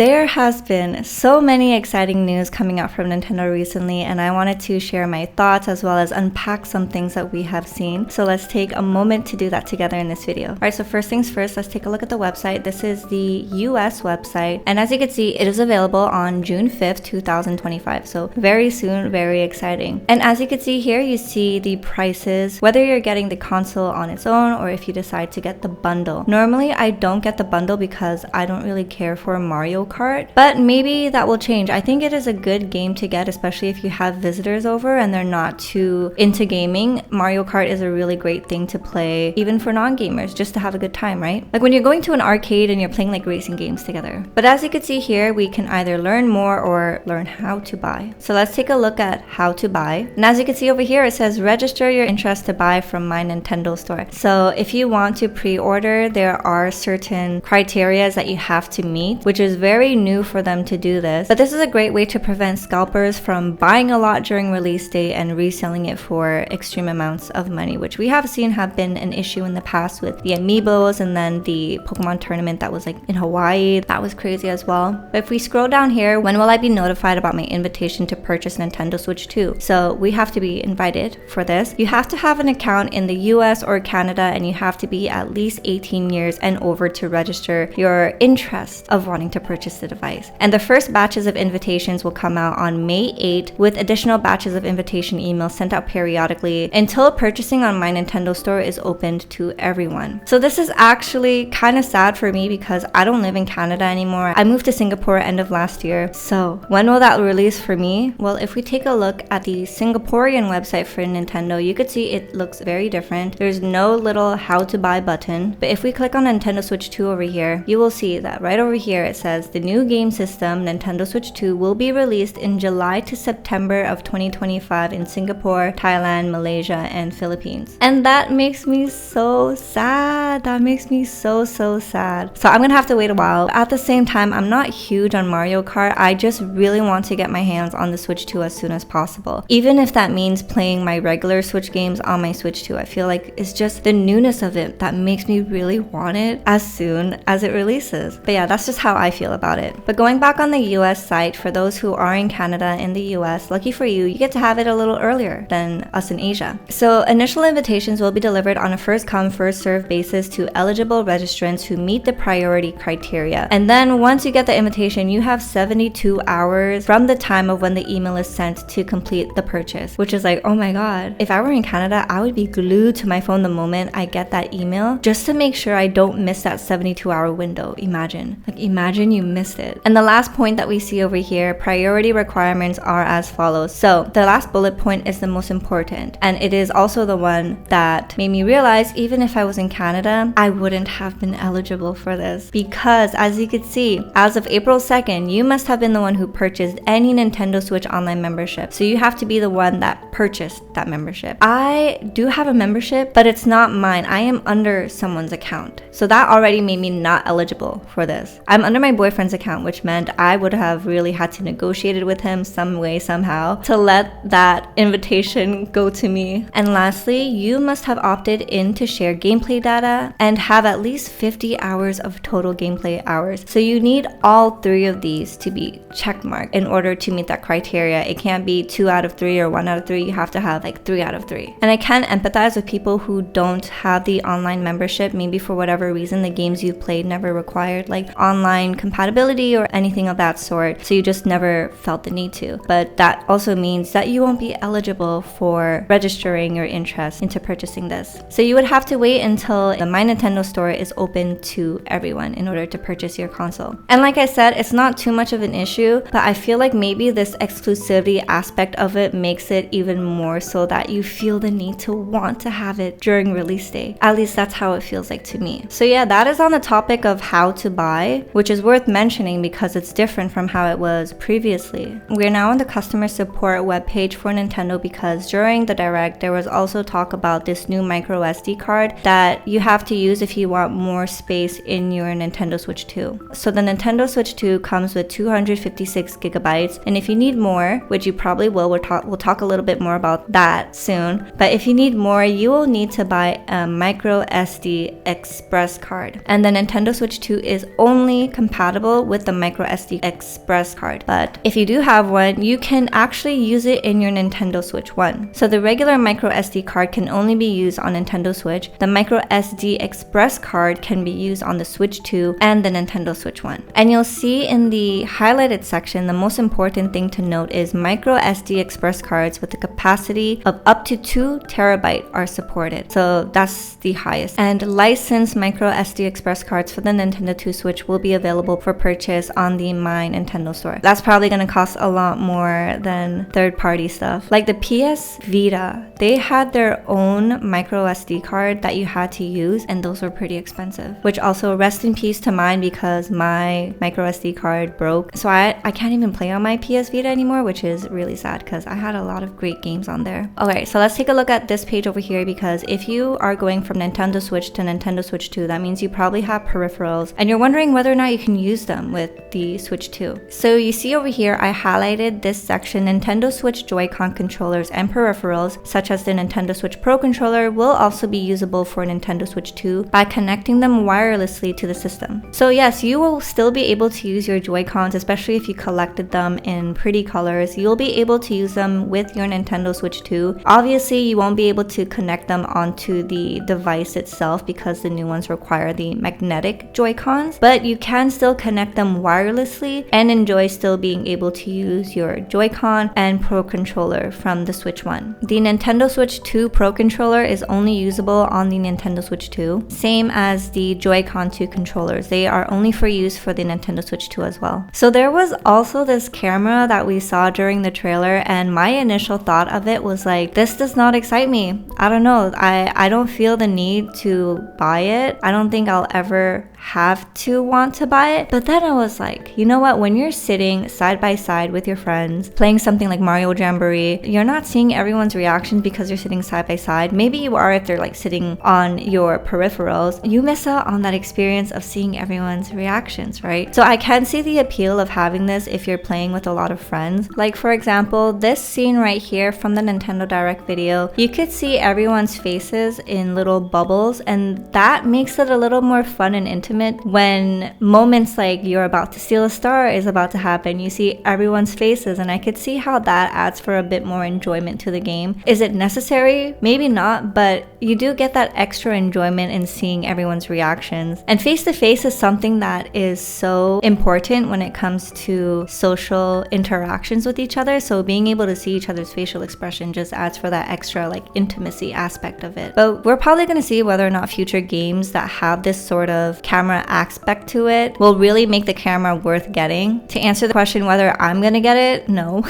There has been so many exciting news coming out from Nintendo recently, and I wanted to share my thoughts as well as unpack some things that we have seen. So let's take a moment to do that together in this video. Alright, so first things first, let's take a look at the website. This is the US website, and as you can see, it is available on June 5th, 2025. So very soon, very exciting. And as you can see here, you see the prices, whether you're getting the console on its own or if you decide to get the bundle. Normally, I don't get the bundle because I don't really care for Mario Kart, but maybe that will change. I think it is a good game to get, especially if you have visitors over and they're not too into gaming. Mario Kart is a really great thing to play, even for non-gamers, just to have a good time, right? Like when you're going to an arcade and you're playing like racing games together. But as you can see here, we can either learn more or learn how to buy. So let's take a look at how to buy. And as you can see over here, it says register your interest to buy from my Nintendo store. So if you want to pre-order, there are certain criteria that you have to meet, which is very new for them to do this. But this is a great way to prevent scalpers from buying a lot during release date and reselling it for extreme amounts of money, which we have seen have been an issue in the past with the amiibos and then the Pokemon tournament that was like in Hawaii. That was crazy as well. But if we scroll down here, when will I be notified about my invitation to purchase Nintendo Switch 2? So we have to be invited for this. You have to have an account in the US or Canada, and you have to be at least 18 years and over to register your interest of wanting to purchase the device. And the first batches of invitations will come out on May 8th, with additional batches of invitation emails sent out periodically until purchasing on my Nintendo store is opened to everyone. So this is actually kind of sad for me because I don't live in Canada anymore. I moved to Singapore end of last year. So when will that release for me? Well, if we take a look at the Singaporean website for Nintendo, you could see it looks very different. There's no little how to buy button. But if we click on Nintendo Switch 2 over here, you will see that right over here it says the new game system Nintendo Switch 2 will be released in July to September of 2025 in Singapore, Thailand, Malaysia, and Philippines. And that makes me so sad. That makes me so sad. So I'm gonna have to wait a while. At the same time, I'm not huge on Mario Kart. I just really want to get my hands on the Switch 2 as soon as possible. Even if that means playing my regular Switch games on my Switch 2, I feel like it's just the newness of it that makes me really want it as soon as it releases. But yeah, that's just how I feel about it. But going back on the US site, for those who are in Canada and the US, lucky for you, you get to have it a little earlier than us in Asia. So initial invitations will be delivered on a first come, first served basis to eligible registrants who meet the priority criteria. And then once you get the invitation, you have 72 hours from the time of when the email is sent to complete the purchase, which is like, oh my god. If I were in Canada, I would be glued to my phone the moment I get that email just to make sure I don't miss that 72-hour window. Imagine you missed it. And the last point that we see over here, priority requirements are as follows. So the last bullet point is the most important, and it is also the one that made me realize even if I was in Canada, I wouldn't have been eligible for this, because as you can see, as of April 2nd, you must have been the one who purchased any Nintendo Switch Online membership. So you have to be the one that purchased that membership. I do have a membership, but it's not mine. I am under someone's account. So that already made me not eligible for this. I'm under my boyfriend's account, which meant I would have really had to negotiate it with him some way, somehow, to let that invitation go to me. And lastly, you must have opted in to share gameplay data and have at least 50 hours of total gameplay hours. So you need all three of these to be checkmarked in order to meet that criteria. It can't be 2 out of 3 or 1 out of 3. You have to have like 3 out of 3. And I can empathize with people who don't have the online membership. Maybe for whatever reason, the games you've played never required like online compatibility or anything of that sort. So you just never felt the need to. But that also means that you won't be eligible for registering your interest into purchasing this. So you would have to wait until the My Nintendo store is open to everyone in order to purchase your console. And like I said, it's not too much of an issue, but I feel like maybe this exclusivity aspect of it makes it even more so that you feel the need to want to have it during release day. At least that's how it feels like to me. So yeah, that is on the topic of how to buy, which is worth mentioning because it's different from how it was previously. We're now on the customer support webpage for Nintendo because during the Direct, there was also talk about this new microSD card that you have to use if you want more space in your Nintendo Switch 2. So the Nintendo Switch 2 comes with 256 gigabytes, and if you need more, which you probably will, we'll talk a little bit more about that soon, but if you need more, you will need to buy a microSD Express card. And the Nintendo Switch 2 is only compatible compatible with the microSD Express card. But if you do have one, you can actually use it in your Nintendo Switch 1. So the regular microSD card can only be used on Nintendo Switch. The microSD Express card can be used on the Switch 2 and the Nintendo Switch 1. And you'll see in the highlighted section, the most important thing to note is microSD Express cards with a capacity of up to 2 terabyte are supported. So that's the highest. And licensed microSD Express cards for the Nintendo 2 Switch will be available for purchase on the My Nintendo store. That's probably going to cost a lot more than third-party stuff. Like the PS Vita, they had their own microSD card that you had to use, and those were pretty expensive. Which also, rest in peace to mine, because my microSD card broke. So I can't even play on my PS Vita anymore, which is really sad because I had a lot of great games on there. Okay, so let's take a look at this page over here, because if you are going from Nintendo Switch to Nintendo Switch 2, that means you probably have peripherals and you're wondering whether or not you can use them with the Switch 2. So you see over here, I highlighted this section. Nintendo Switch Joy-Con controllers and peripherals, such as the Nintendo Switch Pro controller, will also be usable for Nintendo Switch 2 by connecting them wirelessly to the system. So yes, you will still be able to use your Joy-Cons, especially if you collected them in pretty colors. You'll be able to use them with your Nintendo Switch 2. Obviously, you won't be able to connect them onto the device itself because the new ones require the magnetic Joy-Cons, but you can still connect them wirelessly and enjoy still being able to use your Joy-Con and Pro controller from the Switch 1. The Nintendo Switch 2 Pro controller is only usable on the Nintendo Switch 2, same as the Joy-Con 2 controllers. They are only for use for the Nintendo Switch 2 as well. So there was also this camera that we saw during the trailer, and my initial thought of it was like, this does not excite me. I don't know, I don't feel the need to buy it. I don't think I'll ever have to want to buy it. But then I was like, you know what, when you're sitting side by side with your friends playing something like Mario Jamboree, you're not seeing everyone's reactions because you're sitting side by side. Maybe you are if they're like sitting on your peripherals. You miss out on that experience of seeing everyone's reactions, right? So I can see the appeal of having this if you're playing with a lot of friends. Like for example, this scene right here from the Nintendo Direct video, you could see everyone's faces in little bubbles, and that makes it a little more fun and intimate when moments like you're about to steal a star is about to happen. You see everyone's faces, and I could see how that adds for a bit more enjoyment to the game. Is it necessary? Maybe not, but you do get that extra enjoyment in seeing everyone's reactions. And face-to-face is something that is so important when it comes to social interactions with each other. So being able to see each other's facial expression just adds for that extra like intimacy aspect of it. But we're probably going to see whether or not future games that have this sort of camera aspect to it will really make the camera worth getting. To answer the question whether I'm gonna get it, no.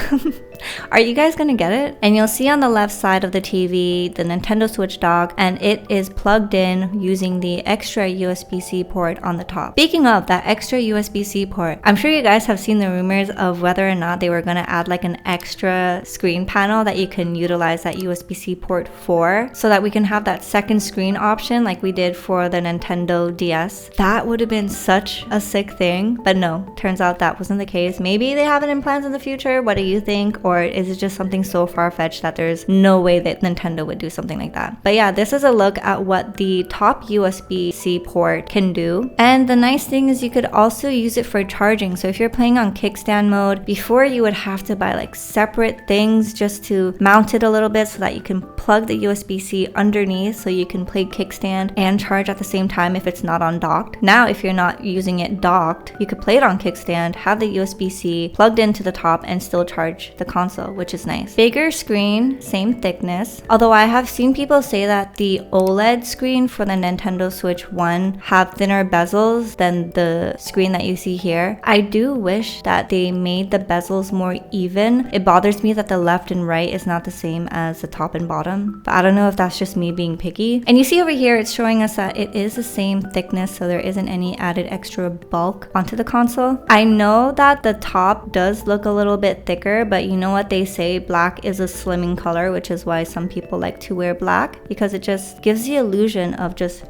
Are you guys gonna get it? And you'll see on the left side of the TV the Nintendo Switch dock, and it is plugged in using the extra USB-C port on the top. Speaking of that extra USB-C port, I'm sure you guys have seen the rumors of whether or not they were gonna add like an extra screen panel that you can utilize that USB-C port for, so that we can have that second screen option like we did for the Nintendo DS. That would have been such a sick thing, but no, turns out that wasn't the case. Maybe they have it in plans in the future. What do you think? Or is it just something so far-fetched that there's no way that Nintendo would do something like that? But yeah, this is a look at what the top USB-C port can do. And the nice thing is you could also use it for charging. So if you're playing on kickstand mode, before you would have to buy like separate things just to mount it a little bit so that you can plug the USB-C underneath so you can play kickstand and charge at the same time if it's not on docked. Now, if you're not using it docked, you could play it on kickstand, have the USB-C plugged into the top, and still charge the console, which is nice. Bigger screen, same thickness. Although I have seen people say that the OLED screen for the Nintendo Switch 1 have thinner bezels than the screen that you see here. I do wish that they made the bezels more even. It bothers me that the left and right is not the same as the top and bottom, but I don't know if that's just me being picky. And you see over here, it's showing us that it is the same thickness, so there isn't any added extra bulk onto the console. I know that the top does look a little bit thicker, but you know what they say, black is a slimming color, which is why some people like to wear black, because it just gives the illusion of just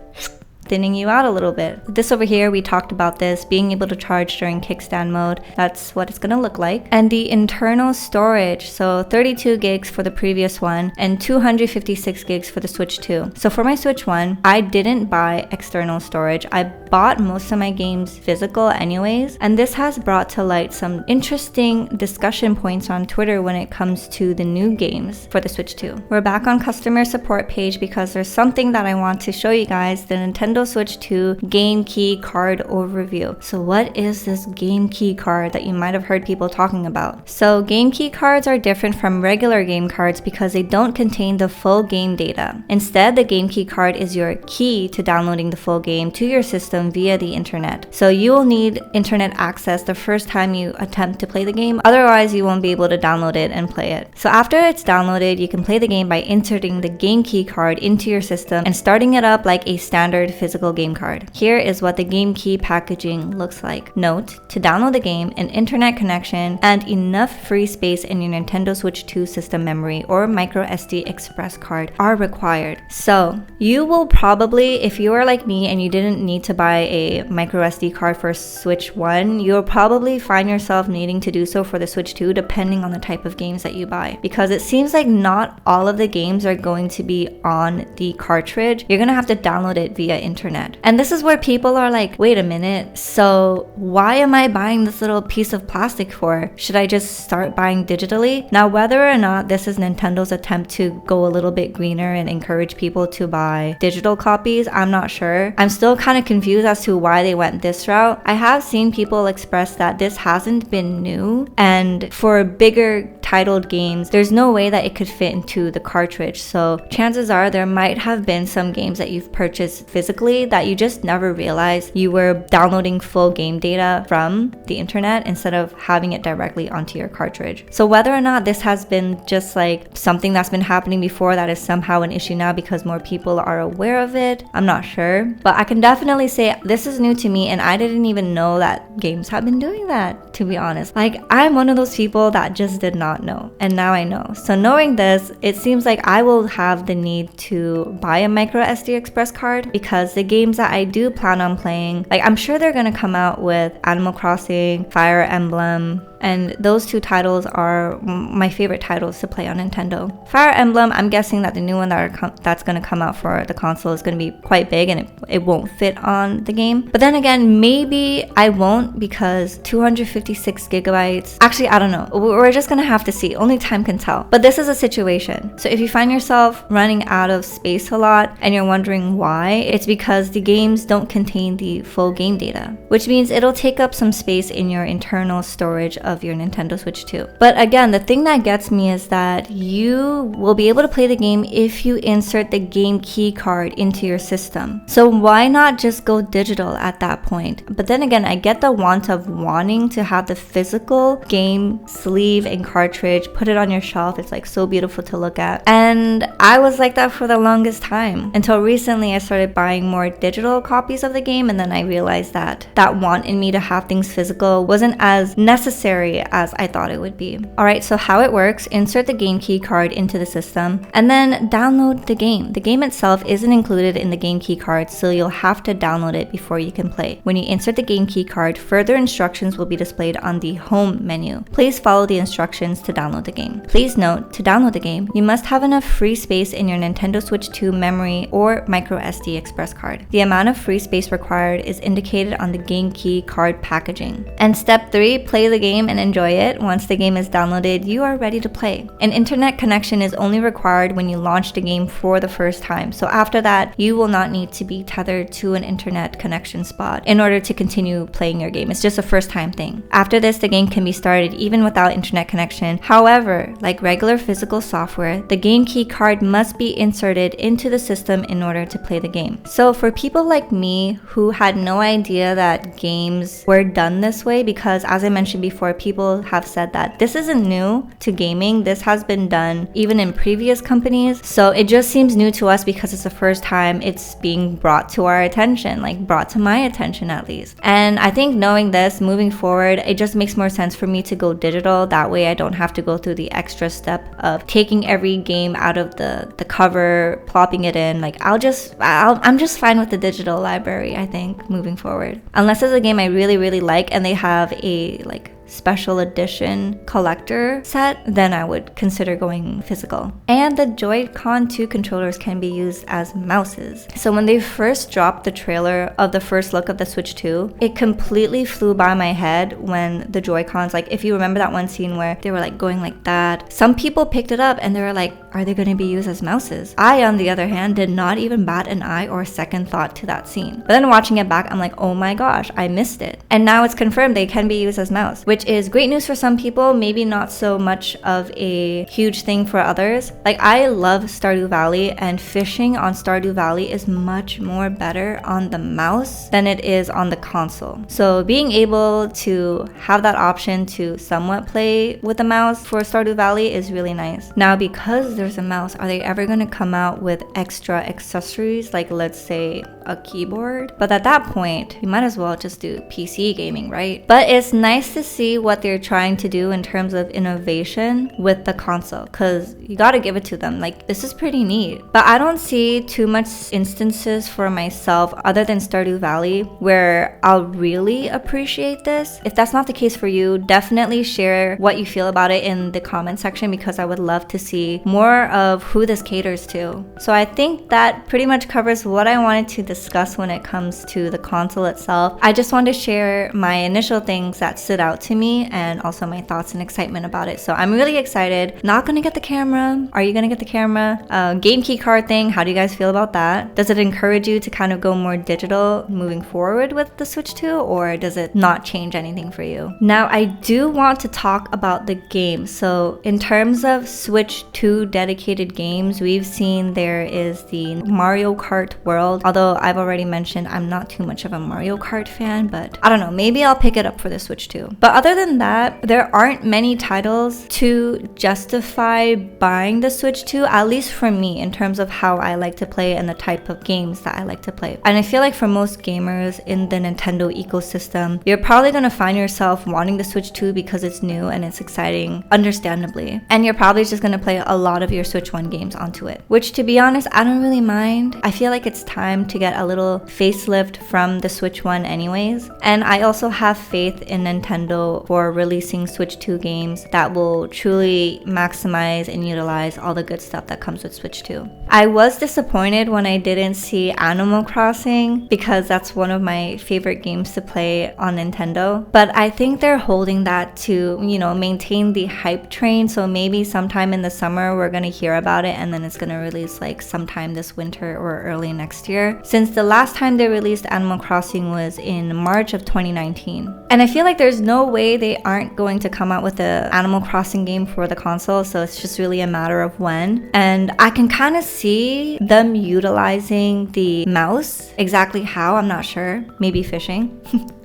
thinning you out a little bit. This over here, we talked about this, being able to charge during kickstand mode. That's what it's gonna look like. And the internal storage, so 32 gigs for the previous one and 256 gigs for the Switch 2. So for my Switch 1, I didn't buy external storage. I bought most of my games physical anyways, and this has brought to light some interesting discussion points on Twitter when it comes to the new games for the Switch 2. We're back on customer support page because there's something that I want to show you guys, the Nintendo Switch 2 game key card overview. So what is this game key card that you might have heard people talking about? So game key cards are different from regular game cards because they don't contain the full game data. Instead, the game key card is your key to downloading the full game to your system via the internet. So you will need internet access the first time you attempt to play the game, otherwise you won't be able to download it and play it. So after it's downloaded, you can play the game by inserting the game key card into your system and starting it up like a standard physical game card. Here is what the game key packaging looks like. Note, to download the game, an internet connection and enough free space in your Nintendo Switch 2 system memory or microSD express card are required. So you will probably, if you are like me and you didn't need to buy a microSD card for Switch 1, you'll probably find yourself needing to do so for the Switch 2 depending on the type of games that you buy, because it seems like not all of the games are going to be on the cartridge. You're gonna have to download it via internet. And this is where people are like, wait a minute, so why am I buying this little piece of plastic for? Should I just start buying digitally? Now, whether or not this is Nintendo's attempt to go a little bit greener and encourage people to buy digital copies, I'm not sure. I'm still kind of confused as to why they went this route. I have seen people express that this hasn't been new, and for bigger titled games, there's no way that it could fit into the cartridge. So chances are there might have been some games that you've purchased physically that you just never realized you were downloading full game data from the internet instead of having it directly onto your cartridge. So whether or not this has been just like something that's been happening before that is somehow an issue now because more people are aware of it, I'm not sure. But I can definitely say this is new to me, and I didn't even know that games have been doing that, to be honest. Like, I'm one of those people that just did not know, and now I know. So knowing this, it seems like I will have the need to buy a microSD express card, because the games that I do plan on playing, like, I'm sure they're gonna come out with Animal Crossing, Fire Emblem, and those two titles are my favorite titles to play on Nintendo. Fire Emblem, I'm guessing that the new one that's going to come out for the console is going to be quite big and it won't fit on the game. But then again, maybe I won't, because 256 gigabytes, actually, I don't know. We're just going to have to see. Only time can tell. But this is a situation. So if you find yourself running out of space a lot and you're wondering why, it's because the games don't contain the full game data, which means it'll take up some space in your internal storage of your Nintendo Switch 2. But again, the thing that gets me is that you will be able to play the game if you insert the game key card into your system. So why not just go digital at that point? But then again, I get the want of wanting to have the physical game sleeve and cartridge, put it on your shelf. It's like so beautiful to look at. And I was like that for the longest time until recently I started buying more digital copies of the game, and then I realized that that want in me to have things physical wasn't as necessary as I thought it would be. Alright, so how it works: insert the game key card into the system and then download the game. The game itself isn't included in the game key card, so you'll have to download it before you can play. When you insert the game key card, further instructions will be displayed on the home menu. Please follow the instructions to download the game. Please note, to download the game, you must have enough free space in your Nintendo Switch 2 memory or microSD express card. The amount of free space required is indicated on the game key card packaging. And step 3, play the game and enjoy it. Once the game is downloaded, you are ready to play. An internet connection is only required when you launch the game for the first time. So after that, you will not need to be tethered to an internet connection spot in order to continue playing your game. It's just a first time thing. After this, the game can be started even without internet connection. However, like regular physical software, the game key card must be inserted into the system in order to play the game. So for people like me who had no idea that games were done this way, because as I mentioned before, people have said that this isn't new to gaming. This has been done even in previous companies. So it just seems new to us because it's the first time it's being brought to our attention, like brought to my attention at least. And I think knowing this, moving forward, it just makes more sense for me to go digital. That way I don't have to go through the extra step of taking every game out of the cover, plopping it in. Like I'm just fine with the digital library, I think, moving forward. Unless it's a game I really, really like and they have a like special edition collector set, then I would consider going physical. And the Joy-Con 2 controllers can be used as mouses. So when they first dropped the trailer of the first look of the Switch 2, it completely flew by my head when the Joy-Cons, like if you remember that one scene where they were like going like that, some people picked it up and they were like, are they going to be used as mouses? I, on the other hand, did not even bat an eye or a second thought to that scene. But then watching it back, I'm like, oh my gosh, I missed it. And now it's confirmed they can be used as mouse, which is great news for some people, maybe not so much of a huge thing for others. Like I love Stardew Valley, and fishing on Stardew Valley is much more better on the mouse than it is on the console. So being able to have that option to somewhat play with the mouse for Stardew Valley is really nice. Now, because there's a mouse, are they ever going to come out with extra accessories, like let's say a keyboard? But at that point, you might as well just do PC gaming, right? But it's nice to see what they're trying to do in terms of innovation with the console, because you got to give it to them. Like, this is pretty neat. But I don't see too much instances for myself other than Stardew Valley where I'll really appreciate this. If that's not the case for you, definitely share what you feel about it in the comment section, because I would love to see more of who this caters to. So I think that pretty much covers what I wanted to discuss when it comes to the console itself. I just wanted to share my initial things that stood out to me and also my thoughts and excitement about it. So I'm really excited. Not gonna get the camera. Are you gonna get the camera? Game key card thing, how do you guys feel about that? Does it encourage you to kind of go more digital moving forward with the Switch 2, or does it not change anything for you? Now, I do want to talk about the game. So in terms of Switch 2 dedicated games, we've seen there is the Mario Kart World, although I've already mentioned I'm not too much of a Mario Kart fan, but I don't know, maybe I'll pick it up for the Switch 2. But other than that, there aren't many titles to justify buying the Switch 2, at least for me, in terms of how I like to play and the type of games that I like to play. And I feel like for most gamers in the Nintendo ecosystem, you're probably going to find yourself wanting the Switch 2 because it's new and it's exciting, understandably. And you're probably just going to play a lot of your Switch 1 games onto it, which, to be honest, I don't really mind. I feel like it's time to get a little facelift from the Switch 1 anyways. And I also have faith in Nintendo for releasing Switch 2 games that will truly maximize and utilize all the good stuff that comes with Switch 2. I was disappointed when I didn't see Animal Crossing, because that's one of my favorite games to play on Nintendo. But I think they're holding that to, maintain the hype train. So maybe sometime in the summer we're gonna hear about it, and then it's gonna release like sometime this winter or early next year, since the last time they released Animal Crossing was in March of 2019. And I feel like there's no way they aren't going to come out with the Animal Crossing game for the console, so it's just really a matter of when. And I can kind of see them utilizing the mouse. Exactly how, I'm not sure. Maybe fishing.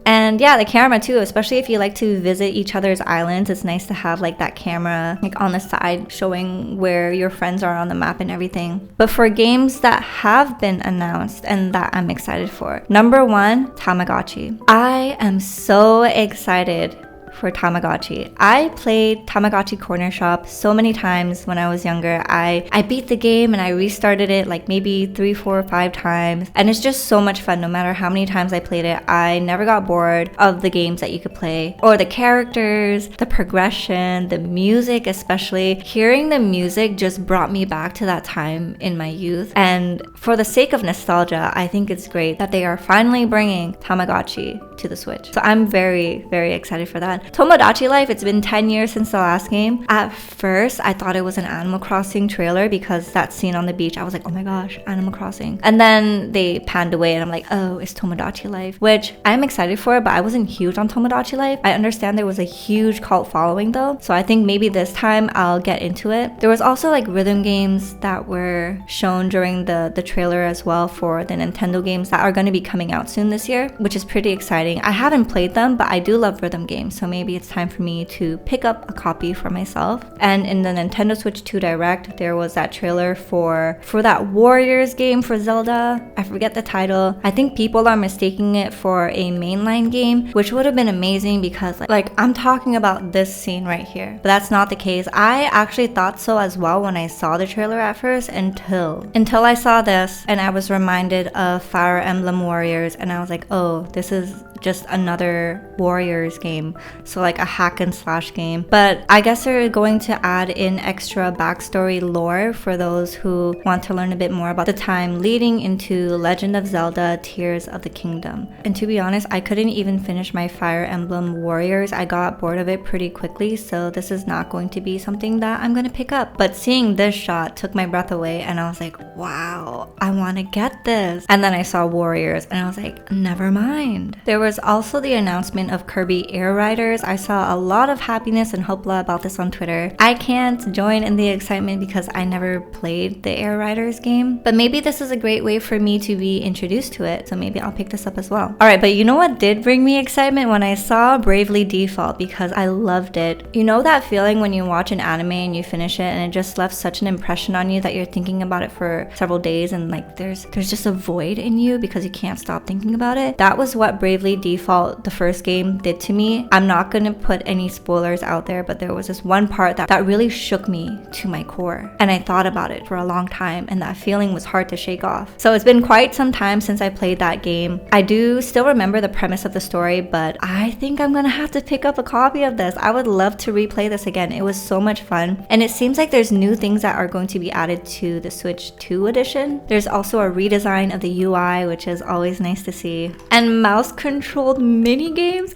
And yeah, the camera too, especially if you like to visit each other's islands. It's nice to have like that camera like on the side showing where your friends are on the map and everything. But for games that have been announced and that I'm excited for, number one, Tamagotchi. I am so excited for Tamagotchi. I played Tamagotchi Corner Shop so many times when I was younger. I beat the game and I restarted it like maybe 3, 4, 5 times. And it's just so much fun no matter how many times I played it. I never got bored of the games that you could play, or the characters, the progression, the music especially. Hearing the music just brought me back to that time in my youth. And for the sake of nostalgia, I think it's great that they are finally bringing Tamagotchi to the Switch. So I'm very, very excited for that. Tomodatchi Life, it's been 10 years since the last game. At first, I thought it was an Animal Crossing trailer because that scene on the beach, I was like, oh my gosh, Animal Crossing. And then they panned away and I'm like, oh, it's Tomodatchi Life, which I'm excited for, but I wasn't huge on Tomodachi Life. I understand there was a huge cult following though, so I think maybe this time I'll get into it. There was also like rhythm games that were shown during the trailer as well for the Nintendo games that are going to be coming out soon this year, which is pretty exciting. I haven't played them, but I do love rhythm games, so so maybe it's time for me to pick up a copy for myself. And in the Nintendo Switch 2 Direct, there was that trailer for that Warriors game for Zelda. I forget the title. I think people are mistaking it for a mainline game, which would have been amazing because like I'm talking about this scene right here. But that's not the case. I actually thought so as well when I saw the trailer at first until I saw this and I was reminded of Fire Emblem Warriors, and I was like, oh, this is just another Warriors game, so like a hack and slash game. But I guess they're going to add in extra backstory lore for those who want to learn a bit more about the time leading into Legend of Zelda Tears of the Kingdom. And to be honest, I couldn't even finish my Fire Emblem Warriors. I got bored of it pretty quickly, so this is not going to be something that I'm gonna pick up. But seeing this shot took my breath away, and I was like, wow, I want to get this. And then I saw Warriors and I was like, never mind. There was also the announcement of Kirby AirRiders. I saw a lot of happiness and hoopla about this on Twitter. I can't join in the excitement because I never played the AirRiders game, but maybe this is a great way for me to be introduced to it, so maybe I'll pick this up as well. Alright, but you know what did bring me excitement? When I saw Bravely Default, because I loved it. You know that feeling when you watch an anime and you finish it and it just left such an impression on you that you're thinking about it for several days, and like there's just a void in you because you can't stop thinking about it? That was what Bravely Default, the first game, did to me. I'm not gonna put any spoilers out there, but there was this one part that really shook me to my core, and I thought about it for a long time, and that feeling was hard to shake off. So it's been quite some time since I played that game. I do still remember the premise of the story, but I think I'm gonna have to pick up a copy of this. I would love to replay this again. It was so much fun, and it seems like there's new things that are going to be added to the Switch 2 edition. There's also a redesign of the UI, which is always nice to see, and mouse controlled mini games.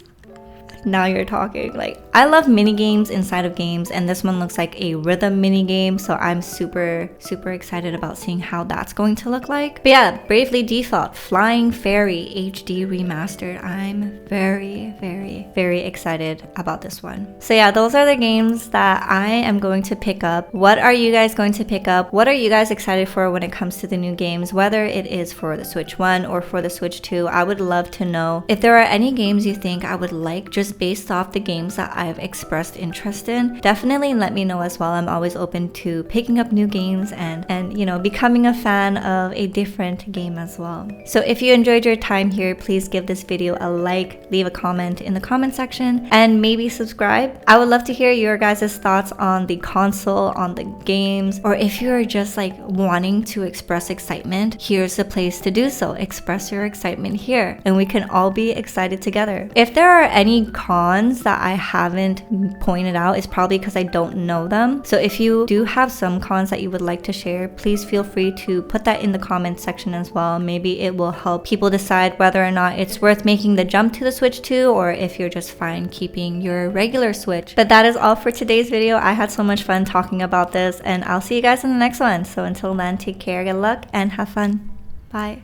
Now you're talking. Like, I love mini games inside of games, and this one looks like a rhythm mini game, so I'm super excited about seeing how that's going to look like. But yeah, Bravely Default Flying Fairy HD Remastered. I'm very excited about this one. So yeah, those are the games that I am going to pick up. What are you guys going to pick up? What are you guys excited for when it comes to the new games, whether it is for the Switch 1 or for the Switch 2? I would love to know. If there are any games you think I would like just based off the games that I've expressed interest in, definitely let me know as well. I'm always open to picking up new games and you know, becoming a fan of a different game as well. So if you enjoyed your time here, please give this video a like, leave a comment in the comment section, and maybe subscribe. I would love to hear your guys' thoughts on the console, on the games, or if you're just like wanting to express excitement, here's the place to do so. Express your excitement here, and we can all be excited together. If there are any cons that I haven't pointed out, it's probably because I don't know them. So if you do have some cons that you would like to share, please feel free to put that in the comments section as well. Maybe it will help people decide whether or not it's worth making the jump to the Switch 2, or if you're just fine keeping your regular Switch. But that is all for today's video. I had so much fun talking about this, and I'll see you guys in the next one. So until then, take care, good luck, and have fun. Bye.